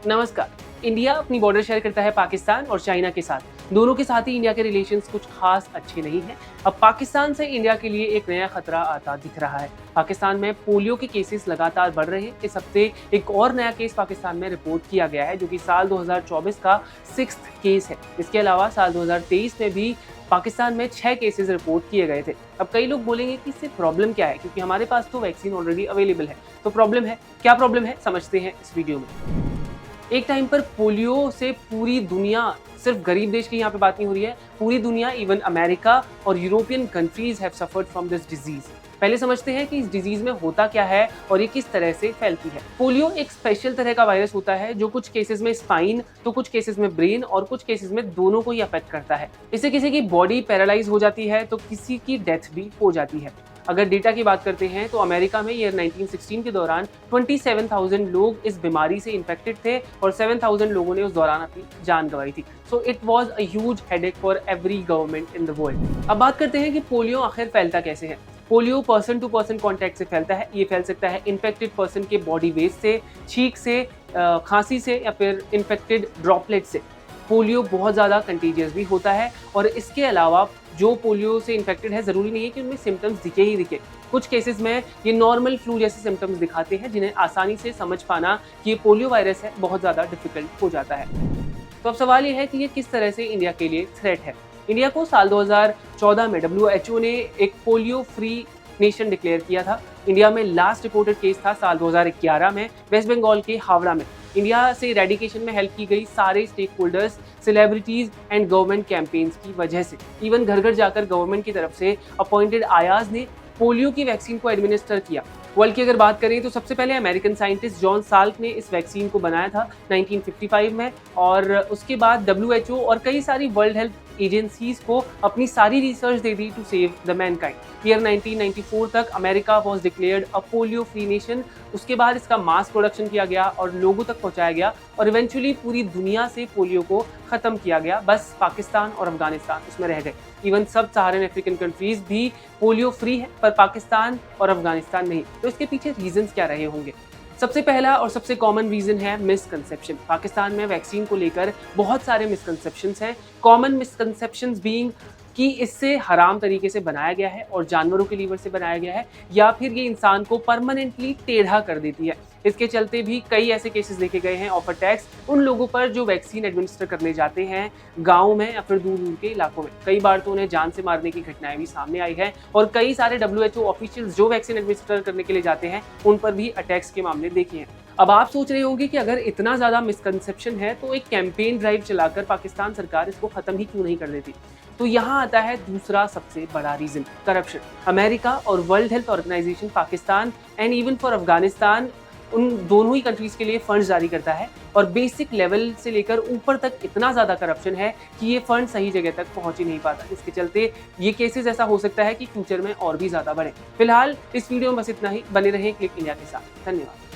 नमस्कार। इंडिया अपनी border share करता है पाकिस्तान और चाइना के साथ। दोनों के साथ ही इंडिया के रिलेशंस कुछ खास अच्छे नहीं हैं। अब पाकिस्तान से इंडिया के लिए एक नया खतरा आता दिख रहा है। पाकिस्तान में पोलियो के केसेस लगातार बढ़ रहे हैं। इस हफ्ते एक और नया केस पाकिस्तान में रिपोर्ट किया गया है, जो कि साल 2024 का 6th केस है। इसके अलावा साल 2023 में भी पाकिस्तान में 6 केसेस रिपोर्ट किए गए थे। अब कई लोग बोलेंगे कि इससे प्रॉब्लम क्या है, क्योंकि हमारे पास तो वैक्सीन ऑलरेडी अवेलेबल है। तो प्रॉब्लम है, क्या प्रॉब्लम है समझते हैं इस वीडियो में। एक टाइम पर पोलियो से पूरी दुनिया, सिर्फ गरीब देश की यहाँ पे बात नहीं हो रही है, पूरी दुनिया, इवन अमेरिका और European countries have suffered from this disease. पहले समझते हैं कि इस डिजीज में होता क्या है और ये किस तरह से फैलती है। पोलियो एक स्पेशल तरह का वायरस होता है जो कुछ केसेस में स्पाइन, तो कुछ केसेस में ब्रेन और कुछ केसेस में दोनों को ही अफेक्ट करता है। इससे किसी की बॉडी पैरालाइज हो जाती है तो किसी की डेथ भी हो जाती है। अगर डेटा की बात करते हैं तो अमेरिका में ईयर 1916 के दौरान 27,000 लोग इस बीमारी से इन्फेक्टेड थे और 7,000 लोगों ने उस दौरान अपनी जान गंवाई थी। So it was a huge headache for every government in the world. अब बात करते हैं कि पोलियो आखिर फैलता कैसे है। Polio person to person contact से फैलता है। ये फैल सकता है इन्फेक्टेड पर्सन के बॉडी वेस्ट से, छींक से, खांसी से या फिर इन्फेक्टेड ड्रॉपलेट से। पोलियो बहुत ज़्यादा कंटीजियस भी होता है और इसके अलावा जो पोलियो से इन्फेक्टेड है, ज़रूरी नहीं है कि उनमें सिम्टम्स दिखे ही दिखे। कुछ केसेस में ये नॉर्मल फ्लू जैसे सिम्टम्स दिखाते हैं, जिन्हें आसानी से समझ पाना कि ये पोलियो वायरस है बहुत ज़्यादा डिफिकल्ट हो जाता है। तो अब सवाल ये है कि ये किस तरह से इंडिया के लिए थ्रेट है। इंडिया को साल 2014 में WHO ने एक पोलियो फ्री नेशन डिक्लेयर किया था। इंडिया में लास्ट रिपोर्टेड केस था साल 2011 में वेस्ट बंगाल के हावड़ा में। इंडिया से इरेडिकेशन में हेल्प की गई सारे stakeholders, celebrities and government campaigns की वजह से। इवन घर घर जाकर गवर्नमेंट की तरफ से अपॉइंटेड आयाज ने पोलियो की वैक्सीन को एडमिनिस्टर किया। वर्ल्ड की अगर बात करें तो सबसे पहले अमेरिकन साइंटिस्ट जॉन साल्क ने इस वैक्सीन को बनाया था 1955 में, और उसके बाद WHO और कई सारी वर्ल्ड हेल्थ एजेंसीज को अपनी सारी रिसर्च दे दी to save the mankind. Year 1994 तक America was declared a polio free nation. उसके बाद इसका मास प्रोडक्शन किया गया और लोगों तक पहुंचाया गया और इवेंचुअली पूरी दुनिया से पोलियो को खत्म किया गया। बस पाकिस्तान और अफगानिस्तान उसमें रह गए। इवन सब सहारन अफ्रीकन कंट्रीज भी पोलियो फ्री है, पर पाकिस्तान और अफगानिस्तान नहीं। तो इसके पीछे रीजंस क्या रहे होंगे? सबसे पहला और सबसे कॉमन रीजन है मिसकंसेप्शन। पाकिस्तान में वैक्सीन को लेकर बहुत सारे मिसकंसेप्शंस हैं। कॉमन मिसकंसेप्शंस बीइंग कि इससे हराम तरीके से बनाया गया है और जानवरों के लीवर से बनाया गया है, या फिर ये इंसान को परमानेंटली टेढ़ा कर देती है। इसके चलते भी कई ऐसे केसेस देखे गए हैं ऑफ अटैक्स उन लोगों पर जो वैक्सीन एडमिनिस्टर करने जाते हैं गाँव में या फिर दूर दूर के इलाकों में। कई बार तो उन्हें जान से मारने की घटनाएं भी सामने आई है और कई सारे WHO ऑफिशियल्स जो वैक्सीन एडमिनिस्टर करने के लिए जाते हैं उन पर भी अटैक्स के मामले देखे हैं। अब आप सोच रहे होंगे कि अगर इतना ज़्यादा मिसकंसेप्शन है तो एक कैंपेन ड्राइव चलाकर पाकिस्तान सरकार इसको ख़त्म ही क्यों नहीं कर देती। तो यहाँ आता है दूसरा सबसे बड़ा रीज़न, करप्शन। अमेरिका और world health organization Pakistan and even for Afghanistan, उन दोनों ही कंट्रीज़ के लिए फंड्स जारी करता है और बेसिक लेवल से लेकर ऊपर तक इतना ज़्यादा करप्शन है कि ये फंड सही जगह तक पहुंच ही नहीं पाता। इसके चलते ये केसेस ऐसा हो सकता है कि फ्यूचर में और भी ज़्यादा बढ़े। फिलहाल इस वीडियो में बस इतना ही। बने रहें क्लिक इंडिया के साथ। धन्यवाद।